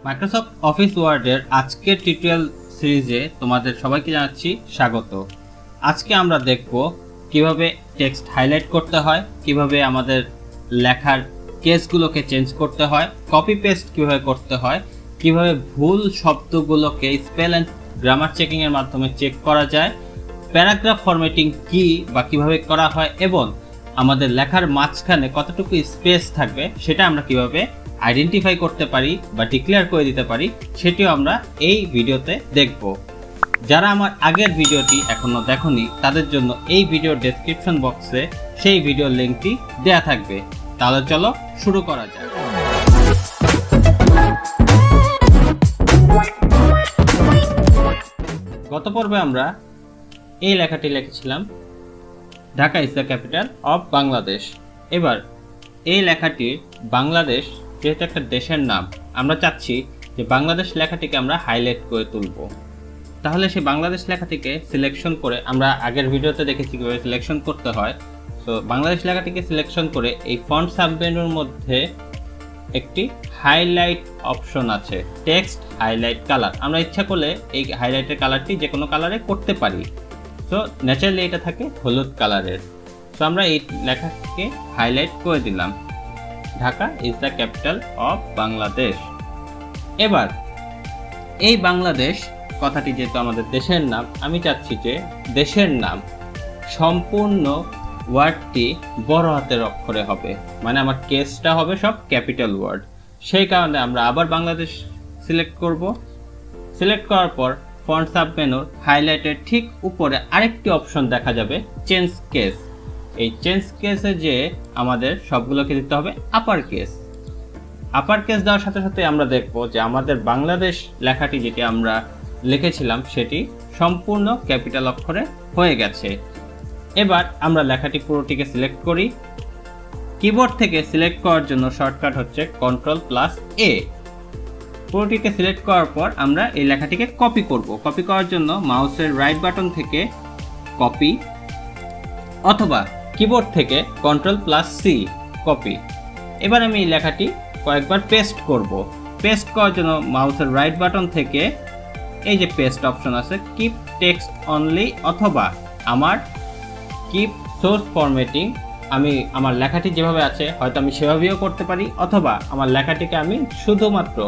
Microsoft office ওয়ার্ডের আজকের tutorial সিরিজে তোমাদের সবাইকে জানাচ্ছি স্বাগত। আজকে আমরা দেখব কিভাবে টেক্সট হাইলাইট করতে হয়, কিভাবে আমাদের লেখার কেসগুলোকে চেঞ্জ করতে হয়, কপি পেস্ট কিভাবে করতে হয়, কিভাবে ভুল শব্দগুলোকে স্পেল অ্যান্ড গ্রামার চেকিং এর মাধ্যমে চেক করা যায়, প্যারাগ্রাফ ফরম্যাটিং কি বা কিভাবে করা হয় এবং আমাদের লেখার মাঝখানে কতটুকু স্পেস থাকবে সেটা আমরা কিভাবে আইডেন্টিফাই করতে পারি বা ডিক্লেয়ার করে দিতে পারি সেটিও আমরা এই ভিডিওতে দেখব। যারা আমার আগের ভিডিওটি এখনো দেখোনি তাদের জন্য এই ভিডিওর ডেসক্রিপশন বক্সে সেই ভিডিওর লিঙ্কটি দেয়া থাকবে। তাহলে চলো শুরু করা যাক। গত পর্বে আমরা এই লেখাটি লিখেছিলাম, Dhaka is the capital of Bangladesh. এবার এই লেখাটির বাংলাদেশ যেহেতু একটা দেশের নাম, আমরা চাচ্ছি যে বাংলাদেশ লেখাটিকে আমরা হাইলাইট করে তুলব। তাহলে সেই বাংলাদেশ লেখাটিকে সিলেকশন করে, আমরা আগের ভিডিওতে দেখেছি কিভাবে সিলেকশন করতে হয়। তো বাংলাদেশ লেখাটিকে সিলেকশন করে এই ফন্ট সাবমেনুর মধ্যে একটি হাইলাইট অপশন আছে, টেক্সট হাইলাইট কালার। আমরা ইচ্ছা করলে এই হাইলাইটের কালারটি যে কোনো কালারে করতে পারি। সো ন্যাচারালি এটা থাকে হলুদ কালারের। সো আমরা এই লেখাকে হাইলাইট করে দিলাম, Dhaka is the capital of Bangladesh. এবার এই বাংলাদেশ কথাটি যেহেতু আমাদের দেশের নাম, আমি চাচ্ছি যে দেশের নাম সম্পূর্ণ ওয়ার্ডটি বড় হাতের অক্ষরে হবে, মানে আমার কেসটা হবে সব ক্যাপিটাল ওয়ার্ড। সেই কারণে আমরা আবার বাংলাদেশ সিলেক্ট করব। সিলেক্ট করার পর ফন্ট সাবমেনুর হাইলাইটের ঠিক উপরে আরেকটি অপশন দেখা যাবে, চেঞ্জ কেস। এই চেঞ্জ কেসে যে আমাদের সবগুলোকে দিতে হবে আপার কেস। আপার কেস দেওয়ার সাথে সাথে আমরা দেখব যে আমাদের বাংলাদেশ লেখাটি যেটি আমরা লিখেছিলাম সেটি সম্পূর্ণ ক্যাপিটাল অক্ষরে হয়ে গেছে। এবার আমরা লেখাটি পুরোটিকে সিলেক্ট করি। কিবোর্ড থেকে সিলেক্ট করার জন্য শর্টকাট হচ্ছে Ctrl+A। পুরোটিকে সিলেক্ট করার পর আমরা এই লেখাটিকে কপি করব। কপি করার জন্য মাউসের রাইট বাটন থেকে কপি, অথবা কিবোর্ড থেকে Ctrl+C কপি। এবার আমি এই লেখাটি কয়েকবার পেস্ট করব। পেস্ট করার জন্য মাউসের রাইট বাটন থেকে এই যে পেস্ট অপশন আছে, কিপ টেক্সট অনলি, অথবা আমার কিপ সোর্স ফরম্যাটিং, আমি আমার লেখাটি যেভাবে আছে হয়তো আমি সেভাবেও করতে পারি, অথবা আমার লেখাটিকে আমি শুধুমাত্র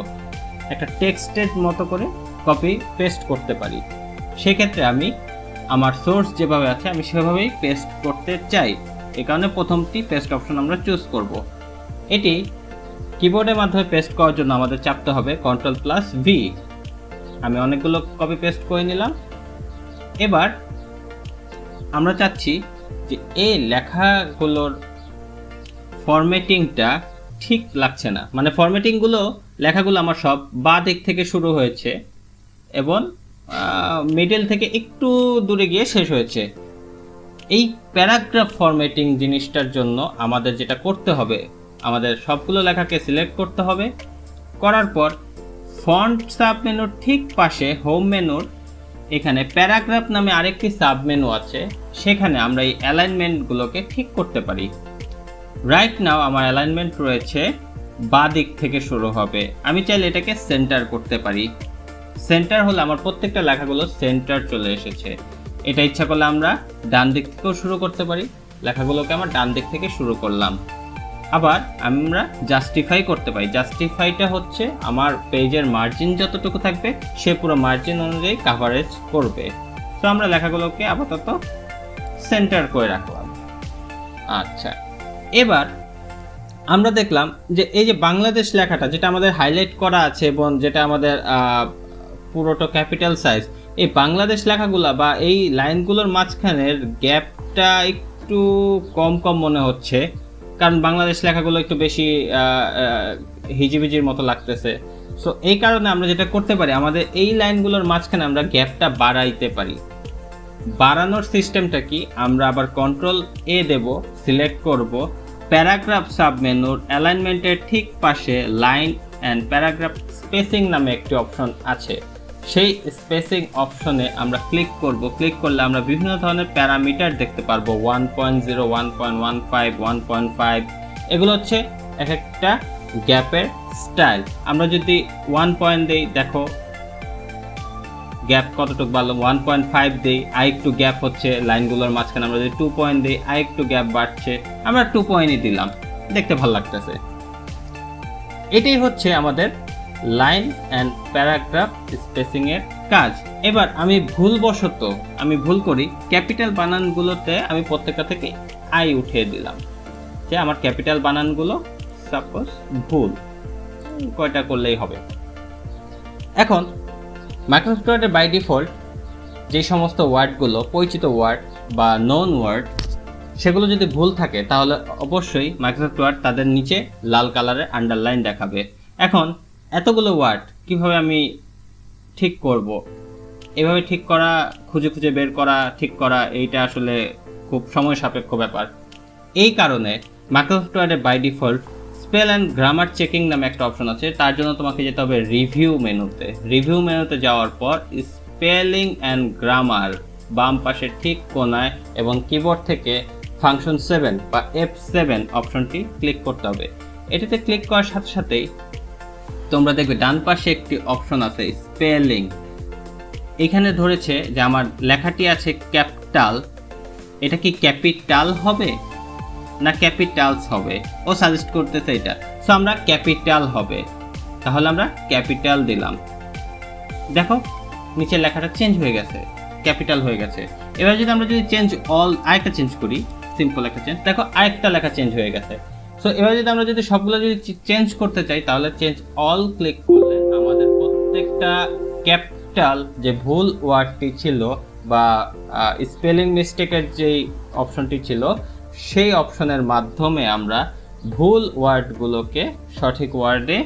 একটা টেক্সটের মতো করে কপি পেস্ট করতে পারি। সেক্ষেত্রে আমি আমার সোর্স যেভাবে আছে আমি সেভাবেই পেস্ট করতে চাই। এই কারণে প্রথমটি পেস্ট অপশন আমরা চুজ করব। এটি কিবোর্ডের মাধ্যমে পেস্ট করার জন্য আমাদের চাপতে হবে Ctrl+V। আমি অনেকগুলো কপি পেস্ট করে নিলাম। এবার আমরা চাচ্ছি যে এই লেখাগুলোর ফরম্যাটিংটা ঠিক লাগছে না, মানে ফরম্যাটিংগুলো লেখাগুলো আমার সব বাঁ দিক থেকে শুরু হয়েছে এবং মিডল থেকে একটু দূরে গিয়ে শেষ হয়েছে। এই প্যারাগ্রাফ ফরম্যাটিং জিনিসটার জন্য আমাদের যেটা করতে হবে, আমাদের সবগুলো লেখাকে সিলেক্ট করতে হবে। করার পর ফন্ট সাবমেনুর ঠিক পাশে হোম মেনুর এখানে প্যারাগ্রাফ নামে আরেকটি সাবমেনু আছে, সেখানে আমরা এই অ্যালাইনমেন্টগুলোকে ঠিক করতে পারি। রাইট নাও আমার অ্যালাইনমেন্ট রয়েছে বাঁ দিক থেকে শুরু হবে। আমি চাইলে এটাকে সেন্টার করতে পারি। সেন্টার হলে আমার প্রত্যেকটা লেখাগুলো সেন্টার চলে এসেছে। এটা ইচ্ছা করলে আমরা ডান দিক থেকেও শুরু করতে পারি। লেখাগুলোকে আমরা ডান দিক থেকে শুরু করলাম। আবার আমরা জাস্টিফাই করতে পারি। জাস্টিফাইটা হচ্ছে আমার পেজের মার্জিন যতটুকু থাকবে সে পুরো মার্জিন অনুযায়ী কভারেজ করবে। তো আমরা লেখাগুলোকে আপাতত সেন্টার করে রাখলাম। আচ্ছা, এবার আমরা দেখলাম যে এই যে বাংলাদেশ লেখাটা যেটা আমাদের হাইলাইট করা আছে এবং যেটা আমাদের পুরোটা ক্যাপিটাল সাইজ, এই বাংলাদেশ লেখাগুলা বা এই লাইনগুলোর মাঝখানের গ্যাপটা একটু কম কম মনে হচ্ছে, কারণ বাংলাদেশ লেখাগুলো একটু বেশি হিজিবিজির মতো লাগতেছে। সো এই কারণে আমরা যেটা করতে পারি, আমাদের এই লাইনগুলোর মাঝখানে আমরা গ্যাপটা বাড়াইতে পারি। বাড়ানোর সিস্টেমটা কি, আমরা আবার Ctrl+A দেব, সিলেক্ট করব। প্যারাগ্রাফ সাবমেনুর অ্যালাইনমেন্টের ঠিক পাশে লাইন অ্যান্ড প্যারাগ্রাফ স্পেসিং নামে একটি অপশন আছে, সেই স্পেসিং অপশনে আমরা ক্লিক করব। ক্লিক করলে আমরা বিভিন্ন ধরনের প্যারামিটার দেখতে পারবো, 1.0, 1.15, 1.5। এগুলো হচ্ছে এক একটা গ্যাপের স্টাইল, আমরা যদি 1 পয়েন্ট দেই, দেখো গ্যাপ কতটুকু বাড়লো, 1.5 দেই, আরেকটু গ্যাপ হচ্ছে লাইনগুলোর মাঝখানে। আমরা যদি 2 পয়েন্ট দিই, আরেকটু গ্যাপ বাড়ছে। আমরা 2 পয়েন্টই দিলাম, দেখতে ভালো লাগতেছে। এটাই হচ্ছে আমাদের লাইন অ্যান্ড প্যারাগ্রাফ স্পেসিং এর কাজ। এবার আমি ভুল করি, ক্যাপিটাল বানানগুলোতে আমি প্রত্যেকটা থেকে আই উঠিয়ে দিলাম, যে আমার ক্যাপিটাল বানানগুলো সাপোজ ভুল, কয়টা করলেই হবে। এখন মাইক্রোসফট ওয়ার্ডে বাই ডিফল্ট যে সমস্ত ওয়ার্ডগুলো পরিচিত ওয়ার্ড বা নন ওয়ার্ড, সেগুলো যদি ভুল থাকে তাহলে অবশ্যই মাইক্রোসফট ওয়ার্ড তাদের নিচে লাল কালারের আন্ডারলাইন দেখাবে। এখন এতগুলো ওয়ার্ড কিভাবে আমি ঠিক করব, এভাবে ঠিক করা, খুঁজে বের করা, ঠিক করা, এইটা আসলে খুব সময় সাপেক্ষ ব্যাপার। এই কারণে মাইক্রোসফট ওয়ার্ডে by default spell and grammar checking নামে একটা অপশন আছে। তার জন্য তোমাকে যেতে হবে রিভিউ মেনুতে যাওয়ার পর স্পেলিং অ্যান্ড গ্রামার বাম পাশে ঠিক কোণায় এবং কিবোর্ড থেকে ফাংশন 7 বা F7 অপশনটি ক্লিক করতে হবে। এটাতে ক্লিক করার সাথে সাথেই তোমরা দেখবে ডান পাশে একটি অপশন আছে স্পেলিং। এখানে ধরেছে যে আমার লেখাটি আছে ক্যাপিটাল, এটা কি ক্যাপিটাল হবে না ক্যাপিটালস হবে, ও সাজেস্ট করতেছে এটা। সো আমরা ক্যাপিটাল হবে, তাহলে আমরা ক্যাপিটাল দিলাম। দেখো নিচের লেখাটা চেঞ্জ হয়ে গেছে, ক্যাপিটাল হয়ে গেছে। এবার যদি আমরা চেঞ্জ অল, আরেকটা চেঞ্জ করি, সিম্পল একটা চেঞ্জ, দেখো আরেকটা লেখা চেঞ্জ হয়ে গেছে। সো এবার যদি আমরা সবগুলো চেঞ্জ করতে চাই, তাহলে চেঞ্জ অল ক্লিক করলে আমাদের প্রত্যেকটা ক্যাপিটাল যে ভুল ওয়ার্ডটি ছিল বা স্পেলিং মিস্টেকের যেই অপশনটি ছিল, সেই অপশনের মাধ্যমে আমরা ভুল ওয়ার্ডগুলোকে সঠিক ওয়ার্ডে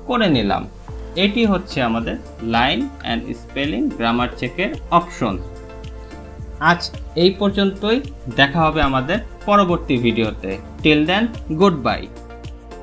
করে নিলাম। এটি হচ্ছে আমাদের লাইন অ্যান্ড স্পেলিং গ্রামার চেকের অপশন। আজ এই পর্যন্তই, দেখা হবে আমাদের পরবর্তী ভিডিওতে। Till then, good bye.